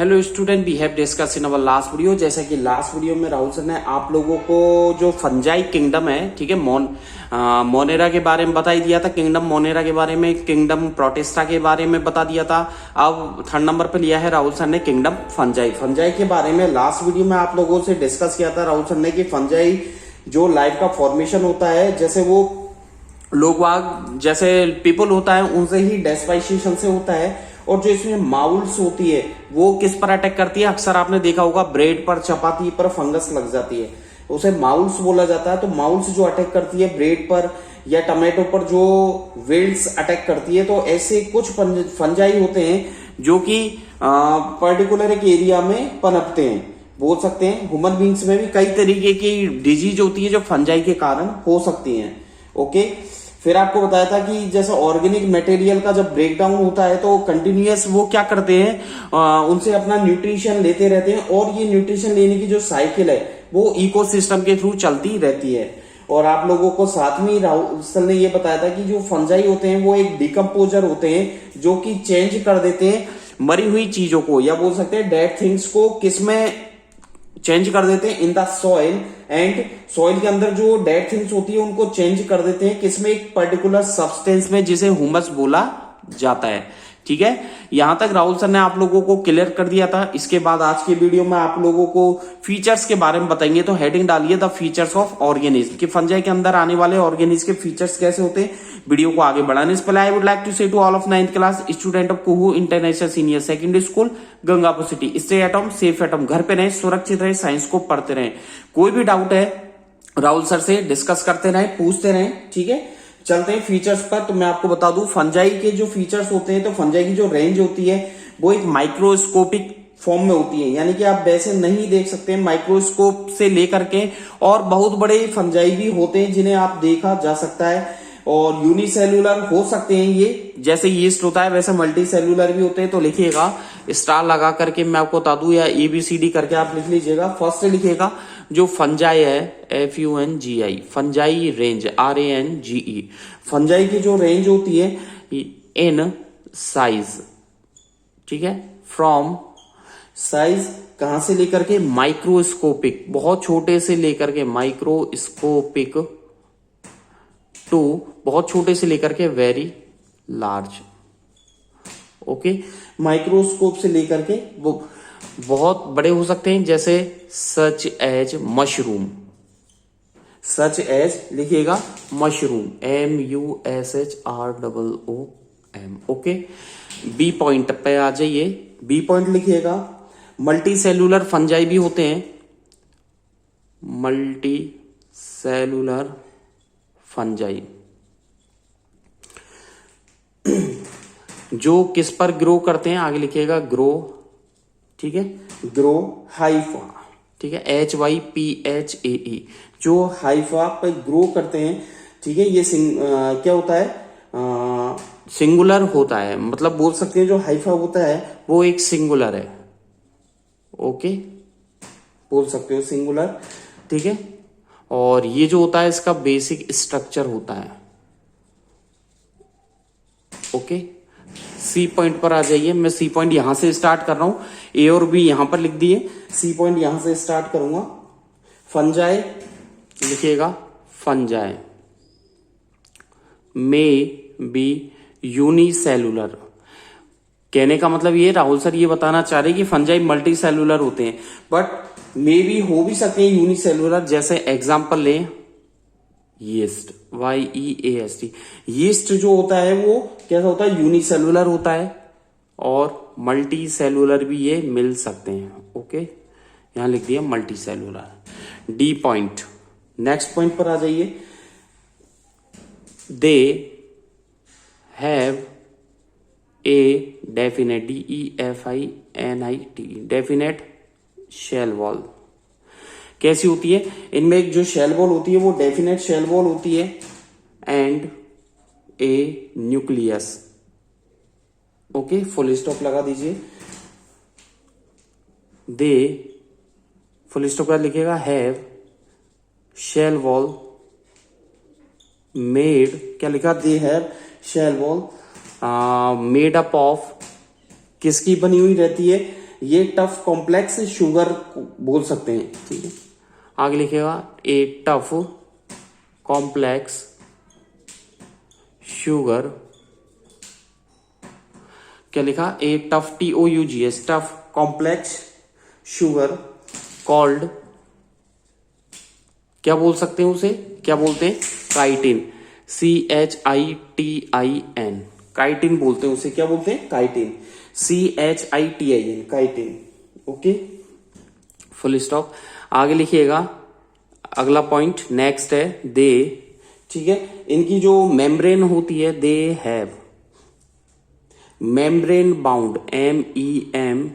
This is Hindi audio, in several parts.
Hello student, we have discuss in our last video. जैसा कि लास्ट वीडियो में राहुल सर ने आप लोगों को जो फंजाई किंगडम है, ठीक है, मोनेरा के बारे में बता ही दिया था। किंगडम मोनेरा के बारे में, किंगडम प्रोटेस्टा के बारे में बता दिया था। अब थर्ड नंबर पे लिया है राहुल सर ने किंगडम फंजाई। फंजाई के बारे में लास्ट वीडियो में आप लोगों से डिस्कस किया था राहुल सर ने कि फंजाई जो लाइफ का फॉर्मेशन होता है, जैसे वो लोग वाग जैसे पीपल होता है उनसे ही डेस्पाइसेशन से होता है। और जो इसमें माउल्स होती है वो किस पर अटैक करती है? अक्सर आपने देखा होगा ब्रेड पर, चपाती पर फंगस लग जाती है, उसे माउल्स बोला जाता है। तो माउल्स जो अटैक करती है ब्रेड पर या टमाटो पर, जो वेल्स अटैक करती है, तो ऐसे कुछ फंजाई होते हैं जो कि पर्टिकुलर एक एरिया में पनपते हैं। बोल सकते हैं ह्यूमन बींग्स में भी कई तरीके की डिजीज होती है जो फंजाई के कारण हो सकती है। ओके, फिर आपको बताया था कि जैसे ऑर्गेनिक मटेरियल का जब ब्रेकडाउन होता है तो कंटिन्यूअस वो क्या करते हैं, उनसे अपना न्यूट्रिशन लेते रहते हैं। और ये न्यूट्रिशन लेने की जो साइकिल है वो इकोसिस्टम के थ्रू चलती रहती है। और आप लोगों को साथ में राहुल सर ने ये बताया था कि जो फंजाई होते हैं वो एक डिकम्पोजर होते हैं जो कि चेंज कर देते हैं मरी हुई चीजों को, या बोल सकते हैं डेड थिंग्स को, किसमें चेंज कर देते हैं? In the soil. And soil के अंदर जो डेड थिंग्स होती है उनको चेंज कर देते हैं किसमें? एक पर्टिकुलर सब्सटेंस में, जिसे ह्यूमस बोला जाता है। ठीक है, यहां तक राहुल सर ने आप लोगों को क्लियर कर दिया था। इसके बाद आज के वीडियो में आप लोगों को फीचर्स के बारे में बताएंगे। तो हेडिंग डालिए द फीचर्स ऑफ ऑर्गेनिज्म, कि फंजाई के अंदर आने वाले ऑर्गेनिज्म के फीचर्स कैसे होते हैं। वीडियो को आगे बढ़ाने से पहले I would like to say to all of 9th class student of Kuhu international senior secondary school Gangapur city, stay at home, safe at home, घर पे रहे, सुरक्षित रहे, साइंस को पढ़ते रहे। कोई भी डाउट है राहुल सर से डिस्कस करते रहे, पूछते रहे। ठीक है, चलते हैं फीचर्स पर। तो मैं आपको बता दूं फंजाई के जो फीचर्स होते हैं, तो फंजाई की जो रेंज होती है वो एक माइक्रोस्कोपिक फॉर्म में होती है, यानी कि आप वैसे नहीं देख सकते माइक्रोस्कोप से लेकर के। और बहुत बड़े फंजाई भी होते हैं जिन्हें आप देखा जा सकता है, और यूनिसेलुलर हो सकते हैं ये, जैसे यीस्ट होता है वैसे मल्टी सेलुलर भी होते हैं। तो लिखिएगा स्टार लगा करके, मैं आपको बता दूं, या ABCD करके आप लिख लीजिएगा। फर्स्ट लिखिएगा जो फंजाई है FUNGI, fungi range RANGE। Fungi की जो रेंज होती है इन साइज, ठीक है, फ्रॉम साइज कहां से लेकर के? माइक्रोस्कोपिक, बहुत छोटे से लेकर के माइक्रोस्कोपिक, टू बहुत छोटे से लेकर के वेरी लार्ज। ओके, माइक्रोस्कोप से लेकर के वो बहुत बड़े हो सकते हैं, जैसे such as mushroom, such as लिखिएगा mushroom, MUSHROOM। Okay, B point पे आ जाइए, बी पॉइंट लिखिएगा। मल्टी सेलुलर फंजाई भी होते हैं, मल्टी सेलुलर फंजाई जो किस पर ग्रो करते हैं? आगे लिखिएगा ग्रो, ठीक है, ग्रो हाइफा, ठीक है, HYPHAE, जो हाइफा पे ग्रो करते हैं। ठीक है, ये क्या होता है? सिंगुलर होता है, मतलब बोल सकते हैं जो हाइफा होता है वो एक सिंगुलर है। ओके, बोल सकते हो सिंगुलर, ठीक है। और ये जो होता है इसका बेसिक स्ट्रक्चर होता है। ओके, सी पॉइंट पर आ जाइए। मैं सी पॉइंट यहां से स्टार्ट कर रहा हूं, ए और बी यहां पर लिख दिए, सी पॉइंट यहां से स्टार्ट करूंगा। फंजाई लिखिएगा, फंजाई मे बी यूनिसेलुलर। कहने का मतलब ये राहुल सर ये बताना चाह रहे कि फंजाई मल्टी सेलुलर होते हैं, बट मे बी हो भी सकते हैं यूनिसेलुलर। जैसे एग्जांपल लें यीस्ट, YEAST। यीस्ट जो होता है वो कैसा होता है? यूनिसेलुलर होता है, और मल्टी सेलुलर भी ये मिल सकते हैं। ओके, यहां लिख दिया multi cellular. D point, next point पर आ जाइए। They have a definite, DEFINIT, definite shell wall. कैसी होती है? इनमें एक जो शेल वॉल होती है वो डेफिनेट शेल वॉल होती है, and A nucleus. Okay, full stop लगा दीजिए। दे फुल स्टॉप का लिखेगा हैव शेल वॉल मेड, क्या लिखा? They have shell wall made up of, किसकी बनी हुई रहती है? ये टफ कॉम्प्लेक्स शुगर बोल सकते हैं, ठीक है। आगे लिखेगा ए टफ कॉम्प्लेक्स शुगर, क्या लिखा, ए tough TOUGS tough complex sugar called, क्या बोल सकते हैं उसे, क्या बोलते हैं, काइटिन, CHITIN, काइटिन बोलते हैं उसे, क्या बोलते हैं, chitin, CHITIN, chitin. Okay, full stop. आगे लिखिएगा अगला पॉइंट नेक्स्ट है दे, ठीक है। इनकी जो मेम्ब्रेन होती है, they have membrane bound, MEMBRANE,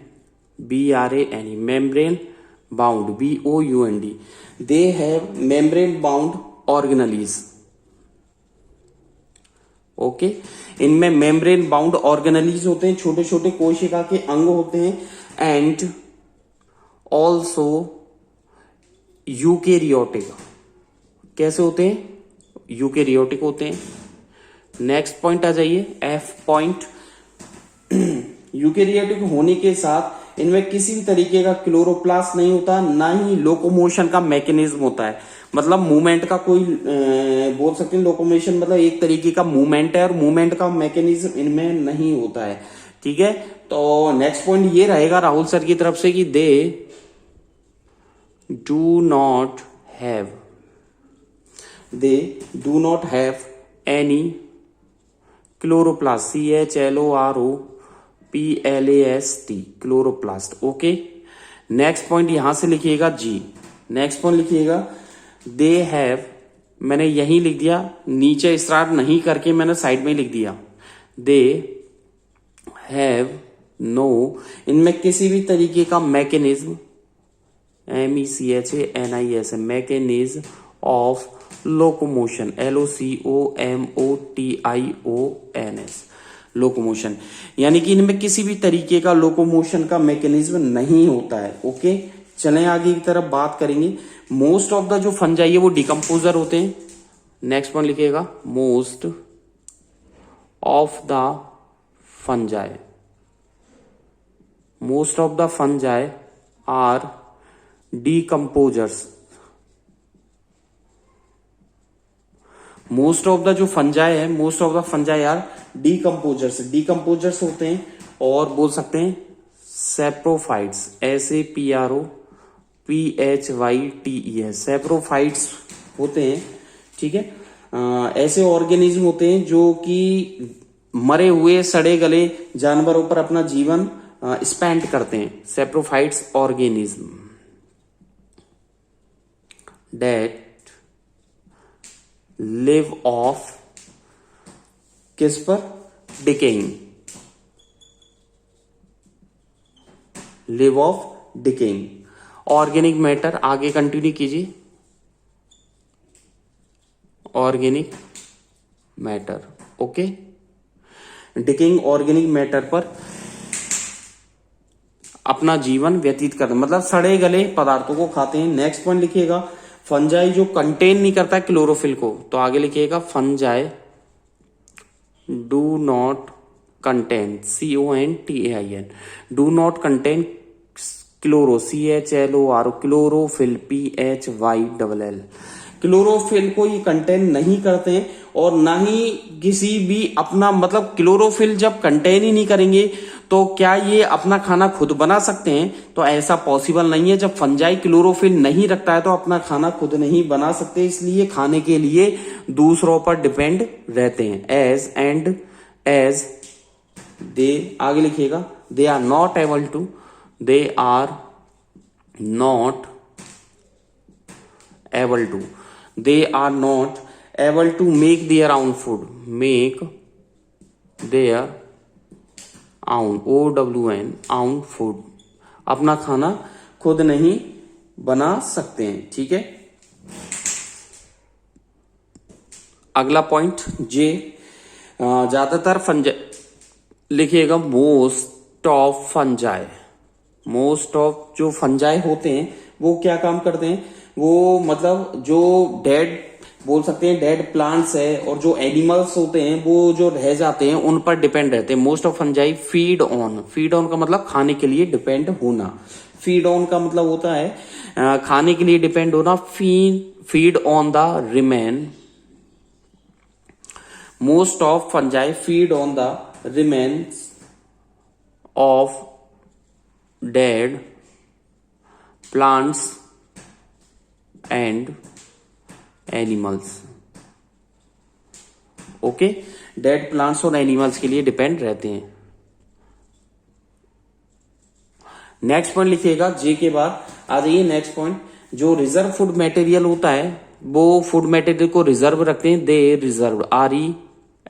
membrane bound, BOUND, they have membrane bound organelles. Okay, इनमें मेम्ब्रेन बाउंड ऑर्गेनलीज होते हैं, छोटे छोटे कोशिका के अंग होते हैं, एंड ऑल्सो यूकेरियोटिक, कैसे होते हैं, यूकेरियोटिक होते हैं। नेक्स्ट पॉइंट आ जाइए, F पॉइंट। यूकेरियोटिक होने के साथ इनमें किसी भी तरीके का क्लोरोप्लास्ट नहीं होता, ना ही लोकोमोशन का मैकेनिज्म होता है, मतलब मूवमेंट का कोई बोल सकते हैं, लोकोमोशन मतलब एक तरीके का मूवमेंट है, और मूवमेंट का मैकेनिज्म इनमें नहीं होता है, ठीक है। तो नेक्स्ट पॉइंट ये रहेगा राहुल सर की तरफ से कि they do not have any chloroplast, CHLOROPLAST, chloroplast. Okay, next point यहां से लिखिएगा G। नेक्स्ट पॉइंट लिखिएगा दे हैव, मैंने यहीं लिख दिया, नीचे स्टार्ट नहीं करके मैंने साइड में लिख दिया, दे हैव नो, इनमें किसी भी तरीके का mechanism, MECHANIS, mechanism of locomotion, LOCOMOTIONS, locomotion, यानी कि इनमें किसी भी तरीके का लोकोमोशन का मैकेनिज्म नहीं होता है। ओके, चलें आगे की तरफ बात करेंगे। मोस्ट ऑफ द जो फंजाई है वो डिकम्पोजर होते हैं। नेक्स्ट पॉइंट लिखिएगा, most of the fungi, most of the fungi are decomposers. Most of the जो फंजाई है, most of the fungi are decomposers, decomposers होते हैं, और बोल सकते हैं सेप्रोफाइट्स, SAPROPHYTES, सेप्रोफाइट्स होते हैं, ठीक है। ऐसे ऑर्गेनिज्म होते हैं जो कि मरे हुए सड़े गले जानवरों पर अपना जीवन स्पेंड करते हैं, saprophytes organism that live off, किस पर, decaying, live off decaying. Organic matter, आगे कंटिन्यू कीजिए, organic matter. Okay, decaying organic matter पर अपना जीवन व्यतीत करते, मतलब सड़े गले पदार्थों को खाते हैं। नेक्स्ट पॉइंट लिखिएगा, फंजाई जो कंटेन नहीं करता है क्लोरोफिल को, तो आगे लिखिएगा fungi do not contain, CONTAIN, do not contain chloro, CHLORO, chlorophyll, PHYLL, chlorophyll को ये कंटेन नहीं करते हैं, और ना ही किसी भी अपना, मतलब क्लोरोफिल जब कंटेन ही नहीं करेंगे तो क्या ये अपना खाना खुद बना सकते हैं, तो ऐसा पॉसिबल नहीं है। जब फंजाई क्लोरोफिल नहीं रखता है तो अपना खाना खुद नहीं बना सकते, इसलिए खाने के लिए दूसरों पर डिपेंड रहते हैं। एज दे, आगे लिखिएगा, they are not able to, they are not able to, they are not able to make their own food, make their own, OWN, own food, अपना खाना खुद नहीं बना सकते हैं, ठीक है। अगला पॉइंट जे, ज्यादातर फंजाई लिखिएगा, most of fungi, most of जो फंजाई होते हैं वो क्या काम करते हैं, वो मतलब जो डेड बोल सकते हैं डेड प्लांट्स है और जो एनिमल्स होते हैं वो जो रह जाते हैं उन पर डिपेंड रहते हैं। Most of fungi feed on का मतलब खाने के लिए डिपेंड होना। फीड ऑन का मतलब होता है खाने के लिए डिपेंड होना। Feed on the remain. Most of fungi feed on the remains of dead plants and animals. Okay, dead plants और एनिमल्स के लिए डिपेंड रहते हैं। नेक्स्ट पॉइंट लिखिएगा जे के बाद। आ जाइए नेक्स्ट पॉइंट। जो रिजर्व फूड मटेरियल होता है वो फूड मटेरियल को रिजर्व रखते हैं। दे रिजर्व,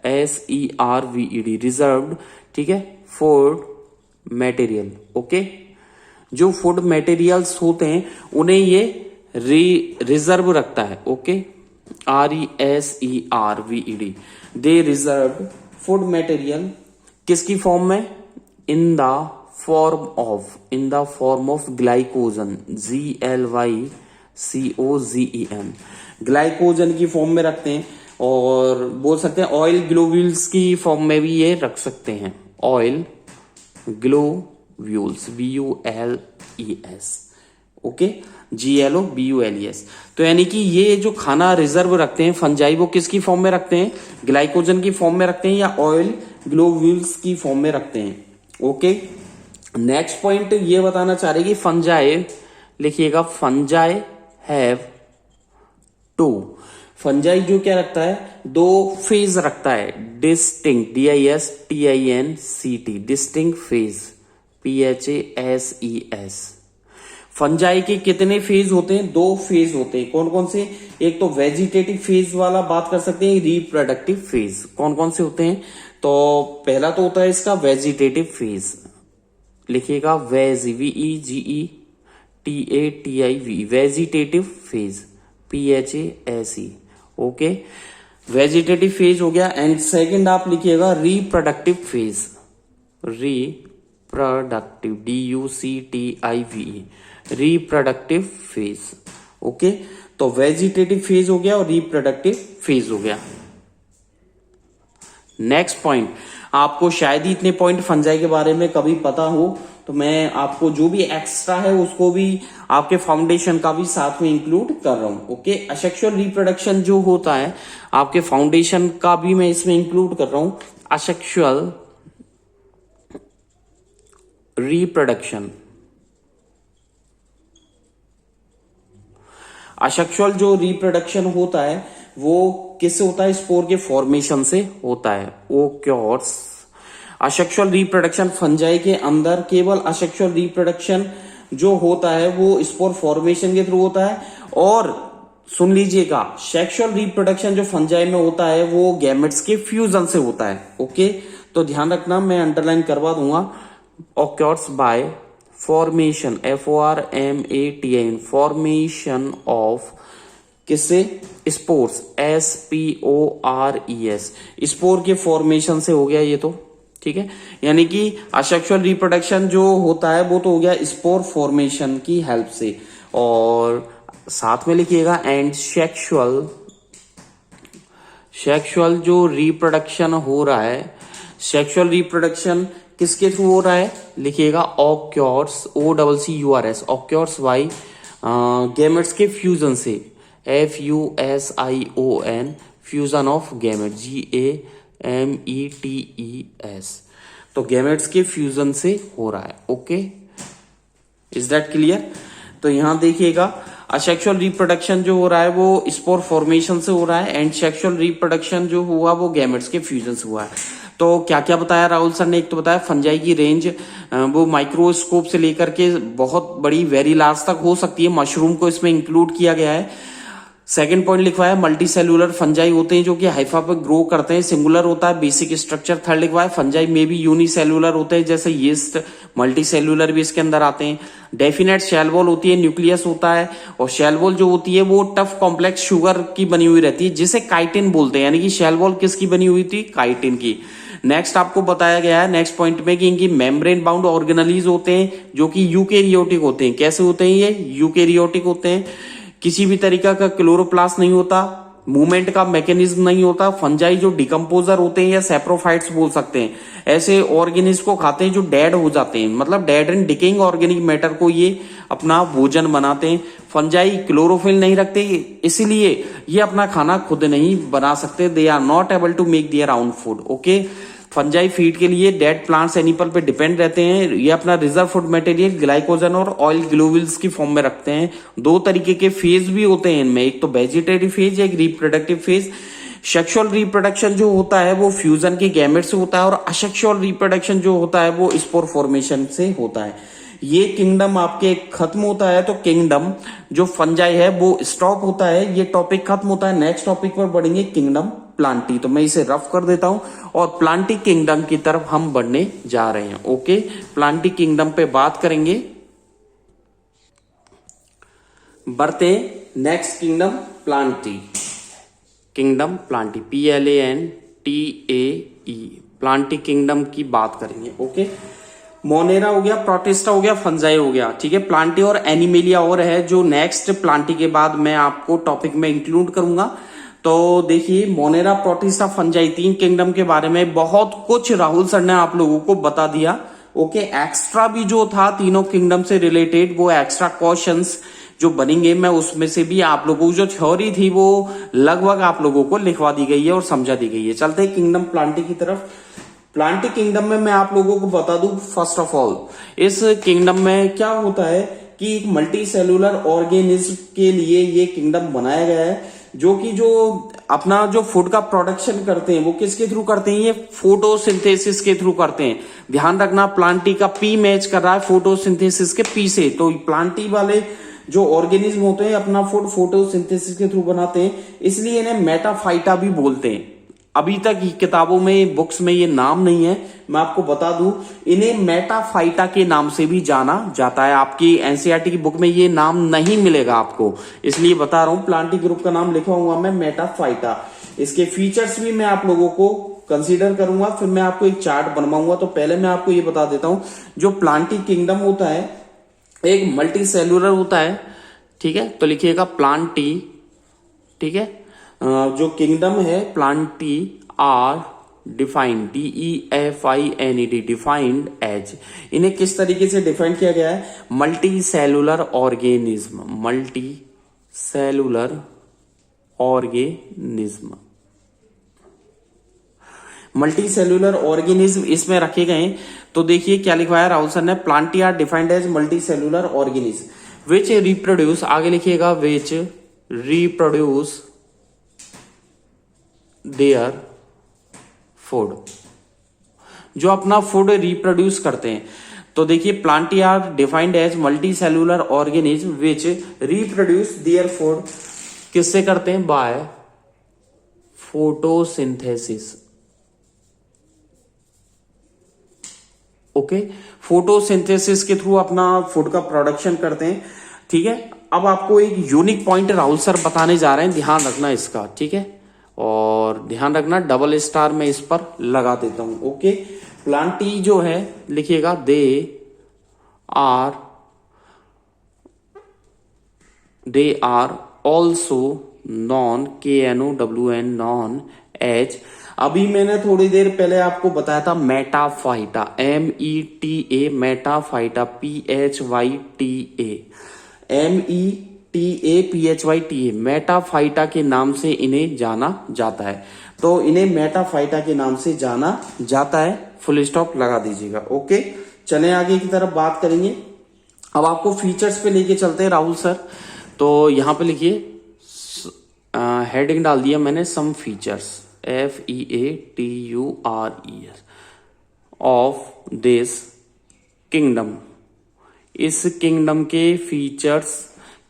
RESERVED, रिजर्व्ड, ठीक है, फूड मटेरियल। ओके, जो फूड मटेरियल्स होते हैं उन्हें ये रिजर्व रखता है। ओके, RESERVED, दे रिजर्व फूड मटेरियल किसकी फॉर्म में? In the form of glycogen, GLYCOGEN, glycogen की फॉर्म में रखते हैं। और बोल सकते हैं ऑयल ग्लोब्यूल्स की फॉर्म में भी ये रख सकते हैं। Oil globules, BULES, okay, GLOBULES। तो यानी कि ये जो खाना रिजर्व रखते हैं फंजाई वो किसकी फॉर्म में रखते हैं? ग्लाइकोजन की फॉर्म में रखते हैं या ऑयल ग्लोब्यूल्स की फॉर्म में रखते हैं। ओके, नेक्स्ट पॉइंट ये बताना चाह रहे कि फंजाई, लिखिएगा, फंजाई हैव टू। फंजाई जो क्या रखता है? दो फेज रखता है। Distinct, DISTINCT, distinct phase, PHASES। Fungi के कितने फेज होते हैं? दो फेज होते हैं। कौन कौन से? एक तो वेजिटेटिव फेज वाला बात कर सकते हैं, रिप्रोडक्टिव फेज। कौन कौन से होते हैं? तो पहला तो होता है इसका वेजिटेटिव फेज, लिखिएगा VEGETATIV, vegetative phase, PHASE। Okay, vegetative phase हो गया। एंड सेकंड आप लिखिएगा reproductive phase, reproductive, DUCTIVE, reproductive phase. Okay, तो वेजिटेटिव फेज हो गया और रिप्रोडक्टिव फेज हो गया। नेक्स्ट पॉइंट, आपको शायद ही इतने पॉइंट फंजाई के बारे में कभी पता हो, तो मैं आपको जो भी एक्स्ट्रा है उसको भी आपके फाउंडेशन का भी साथ में इंक्लूड कर रहा हूं। ओके, असेक्सुअल रिप्रोडक्शन जो होता है आपके फाउंडेशन का भी मैं इसमें इंक्लूड कर रहा हूं। असेक्सुअल रिप्रोडक्शन, असेक्सुअल जो रिप्रोडक्शन होता है वो किससे होता है? स्पोर के फॉर्मेशन से होता है। ओक्योर्स असेक्सुअल रिप्रोडक्शन फंजाई के अंदर केवल असेक्सुअल रिप्रोडक्शन जो होता है वो स्पोर फॉर्मेशन के थ्रू होता है। और सुन लीजिएगा, सेक्सुअल रिप्रोडक्शन जो फंजाई में होता है वो गैमेट्स के फ्यूजन से होता है। ओके, तो ध्यान रखना, मैं अंडरलाइन करवा दूंगा। Occurs by formation, FORMATION, formation of किससे? स्पोर्स, SPORES, स्पोर के फॉर्मेशन से हो गया ये तो, ठीक है। यानी कि असेक्सुअल रिप्रोडक्शन जो होता है वो तो हो गया स्पोर फॉर्मेशन की हेल्प से। और साथ में लिखिएगा एंड सेक्सुअल जो रिप्रोडक्शन हो रहा है, सेक्सुअल रिप्रोडक्शन किसके थ्रू हो रहा है? लिखिएगा occurs, OCCURS, occurs bye gametes के फ्यूजन से, FUSION, fusion of gamete, GAMETES। तो गैमेट्स के फ्यूजन से हो रहा है। Okay, is that clear? तो यहां देखिएगा, असेक्सुअल रिप्रोडक्शन जो हो रहा है वो स्पोर फॉर्मेशन से हो रहा है एंड सेक्सुअल रिप्रोडक्शन जो हुआ वो गैमेट्स के फ्यूजन से हुआ है। तो क्या क्या बताया राहुल सर ने? एक तो बताया फंजाई की रेंज वो माइक्रोस्कोप से लेकर के बहुत बड़ी, वेरी लार्ज तक हो सकती है। मशरूम को इसमें इंक्लूड किया गया है। सेकंड पॉइंट लिखवाया मल्टी सेलुलर फंजाई होते हैं जो कि हाइफा पर ग्रो करते हैं, सिंगुलर होता है बेसिक स्ट्रक्चर। थर्ड लिखवाया फंजाई में भी यूनिसेलुलर होते हैं, जैसे यीस्ट, मल्टी सेलुलर भी इसके अंदर आते हैं। डेफिनेट शेल वॉल होती है, न्यूक्लियस होता है, और शेल वॉल जो होती है वो टफ कॉम्प्लेक्स शुगर की बनी हुई रहती है जिसे काइटिन बोलते हैं। यानी कि शेल वॉल किसकी बनी हुई थी? काइटिन की। नेक्स्ट आपको बताया गया है नेक्स्ट पॉइंट में कि इनकी मेम्ब्रेन बाउंड ऑर्गेनेलीज होते हैं जो कि यूकेरियोटिक होते हैं। कैसे होते हैं ये? यूकेरियोटिक होते हैं। किसी भी तरीका का क्लोरोप्लास्ट नहीं होता, मूवमेंट का मैकेनिज्म नहीं होता। फंजाई जो डिकम्पोजर होते हैं या सेप्रोफाइट्स बोल सकते हैं, ऐसे ऑर्गेनिज्म को खाते हैं जो डेड हो जाते हैं, मतलब dead and decaying organic matter को ये अपना भोजन बनाते हैं। फंजाई क्लोरोफिल नहीं रखते, इसीलिए ये अपना खाना खुद नहीं बना सकते। They are not able to make their own food. Okay, fungi feed के लिए डेड प्लांट्स एनिमल पे डिपेंड रहते हैं। ये अपना रिजर्व फूड मटेरियल ग्लाइकोजन और ऑयल ग्लोब्यूल्स की फॉर्म में रखते हैं। दो तरीके के फेज भी होते हैं इनमें, एक तो वेजिटेटिव फेज, एक रिप्रोडक्टिव फेज। सेक्सुअल रिप्रोडक्शन जो होता है वो फ्यूजन के गैमेट से होता है, और असेक्सुअल रिप्रोडक्शन जो होता है वो स्पोर फॉर्मेशन से होता है। ये किंगडम आपके खत्म होता है तो किंगडम जो फंजाई है वो स्टॉप होता है। ये टॉपिक खत्म होता है, नेक्स्ट टॉपिक पर बढ़ेंगे किंगडम प्लांटी। तो मैं इसे रफ कर देता हूं और प्लांटी किंगडम की तरफ हम बढ़ने जा रहे हैं। ओके, प्लांटी किंगडम पे बात करेंगे। बढ़ते next kingdom Plantae. Kingdom Plantae, PLANTAE, Plantae kingdom की बात करेंगे। ओके, मोनेरा हो गया, प्रोटिस्टा हो गया, फंजाई हो गया, ठीक है। प्लांटी और एनिमेलिया और है जो नेक्स्ट प्लांटी के बाद मैं आपको टॉपिक में इंक्लूड करूंगा। तो देखिए, मोनेरा, प्रोटिस्टा, फंजाई, तीन किंगडम के बारे में बहुत कुछ राहुल सर ने आप लोगों को बता दिया। ओके, एक्स्ट्रा भी जो था तीनों किंगडम से रिलेटेड, वो एक्स्ट्रा क्वेश्चंस जो बनेंगे, मैं उसमें से भी आप लोगों की जो थ्योरी थी वो लगभग आप लोगों को लिखवा दी गई है और समझा दी गई है। चलते हैं किंगडम प्लांटी की तरफ। प्लांटी किंगडम में मैं आप लोगों को बता दूं, फर्स्ट ऑफ ऑल इस किंगडम में क्या होता है कि एक मल्टी सेलुलर ऑर्गेनिज्म के लिए ये किंगडम बनाया गया है, जो कि जो अपना जो फूड का प्रोडक्शन करते हैं वो किसके थ्रू करते हैं, ये फोटोसिंथेसिस के थ्रू करते हैं। ध्यान रखना, प्लांटी का पी मैच कर रहा है फोटोसिंथेसिस के पी से। तो प्लांटी वाले जो ऑर्गेनिज्म होते हैं अपना फूड फोटोसिंथेसिस के थ्रू बनाते हैं, इसलिए इन्हें मेटाफाइटा भी बोलते हैं। अभी तक किताबों में, बुक्स में ये नाम नहीं है, मैं आपको बता दूं, इन्हें मेटाफाइटा के नाम से भी जाना जाता है। आपकी एनसीईआरटी की बुक में ये नाम नहीं मिलेगा आपको, इसलिए बता रहा हूं। प्लांटी ग्रुप का नाम लिखा हुआ मैं मेटाफाइटा। इसके फीचर्स भी मैं आप लोगों को कंसीडर करूंगा, फिर मैं आपको एक चार्ट बनवाऊंगा। तो पहले मैं आपको ये बता देता हूं, जो प्लांटी किंगडम होता है एक मल्टी सेलुलर होता है, ठीक है। तो लिखिएगा प्लांटी, ठीक है। जो किंगडम है Plantae are defined, DEFINED, defined as, इन्हें किस तरीके से डिफाइन किया गया है, multi cellular organism, multi cellular organism, multi cellular organism इसमें रखे गए। तो देखिए क्या लिखवाया राहुल सर ने, Plantae are defined as multi cellular organism which reproduce, आगे लिखिएगा विच रिप्रोड्यूस देयर फूड, जो अपना फूड रिप्रोड्यूस करते हैं। तो देखिए, Plantae are defined as multi cellular organism which reproduce their food, किससे करते हैं, बाय फोटोसिंथेसिस। ओके, फोटोसिंथेसिस के थ्रू अपना फूड का प्रोडक्शन करते हैं, ठीक है। अब आपको एक यूनिक पॉइंट राहुल सर बताने जा रहे हैं, ध्यान रखना इसका, ठीक है। और ध्यान रखना, डबल स्टार में इस पर लगा देता हूं। ओके, प्लांटी जो है लिखिएगा, they are also known, KNOWN, known as, अभी मैंने थोड़ी देर पहले आपको बताया था Metaphyta, META, Metaphyta, PHYTA, METAPHYTA, Metaphyta के नाम से इन्हें जाना जाता है। तो इन्हें मेटाफाइटा के नाम से जाना जाता है, फुल स्टॉप लगा दीजिएगा। ओके, चले आगे की तरफ बात करेंगे। अब आपको फीचर्स पे लेके चलते हैं राहुल सर। तो यहां पे लिखिए, हेडिंग डाल दिया मैंने, some features, FEATURES of this kingdom, इस किंगडम के फीचर्स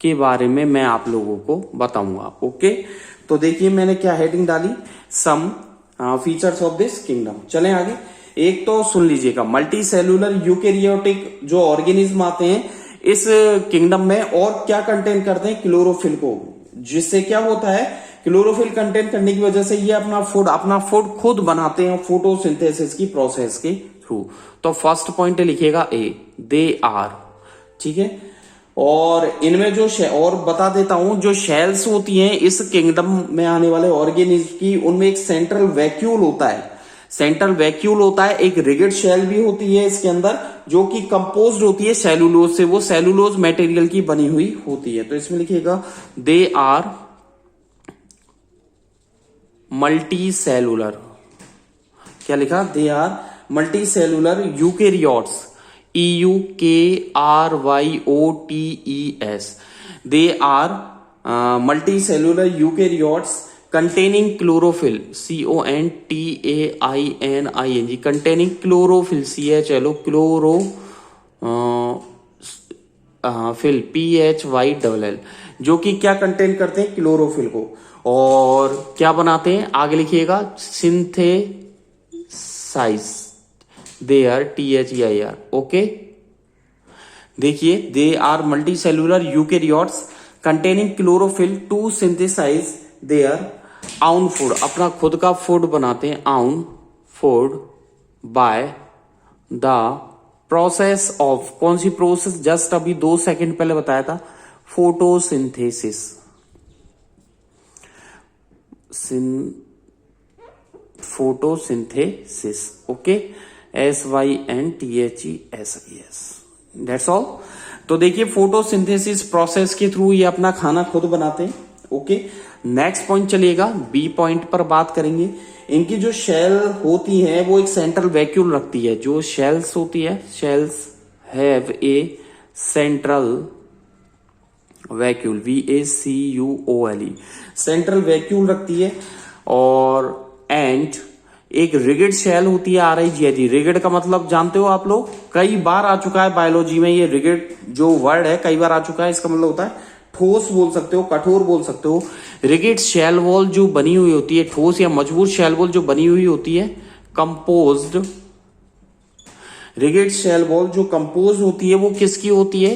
के बारे में मैं आप लोगों को बताऊंगा। ओके, तो देखिए मैंने क्या हेडिंग डाली, some features of this kingdom. चलें आगे। एक तो सुन लीजिएगा, मल्टी सेलुलर यूकेरियोटिक जो ऑर्गेनिज्म आते हैं इस किंगडम में, और क्या कंटेन करते हैं, क्लोरोफिल को, जिससे क्या होता है, क्लोरोफिल कंटेन करने की वजह से ये अपना फूड खुद बनाते हैं फोटोसिंथेसिस की प्रोसेस के थ्रू। तो फर्स्ट पॉइंट लिखिएगा ए, दे आर, ठीक है। और इनमें जो और बता देता हूं, जो शेल्स होती हैं इस किंगडम में आने वाले ऑर्गेनिज्म की, उनमें एक सेंट्रल वैक्यूल होता है। सेंट्रल वैक्यूल होता है, एक रिगिड शेल भी होती है इसके अंदर, जो कि कंपोज्ड होती है सेलुलोज से, वो सेलुलोज मटेरियल की बनी हुई होती है। तो इसमें लिखिएगा दे आर मल्टी सेलुलर। क्या लिखा? They are multi cellular eukaryotes, EUKRYOTES। They are multicellular eukaryotes containing chlorophyll, CONTAINING, containing chlorophyll, CHLO, phyll PHYLL, जो कि क्या कंटेन करते हैं? क्लोरोफिल को। और क्या बनाते हैं? आगे लिखिएगा synthesize, they are THEIR। Okay, देखिए, they are multi cellular eukaryotes containing chlorophyll to synthesize their own food, अपना खुद का फूड बनाते हैं, own food, by the process of, कौन सी प्रोसेस? जस्ट अभी 2 सेकंड पहले बताया था, photosynthesis. Photosynthesis, okay, SYNTHESIS, that's all. तो देखिए, फोटोसिंथेसिस प्रोसेस के थ्रू ये अपना खाना खुद बनाते हैं। ओके, नेक्स्ट पॉइंट चलिएगा, बी पॉइंट पर बात करेंगे। इनकी जो शेल होती है वो एक सेंट्रल वैक्यूल रखती है। जो शेल्स होती है, shells have a central vacuole, VACUOLE, central vacuole रखती है। और एंड एक रिगिड शेल होती है, RIGID। रिगिड का मतलब जानते हो आप लोग, कई बार आ चुका है बायोलॉजी में ये रिगिड जो वर्ड है, कई बार आ चुका है। इसका मतलब होता है ठोस बोल सकते हो, कठोर बोल सकते हो। रिगिड शेल वॉल जो बनी हुई होती है, ठोस या मजबूत शेल वॉल जो बनी हुई होती है, कंपोज्ड। रिगिड शेल वॉल जो कंपोज होती है वो किसकी होती है?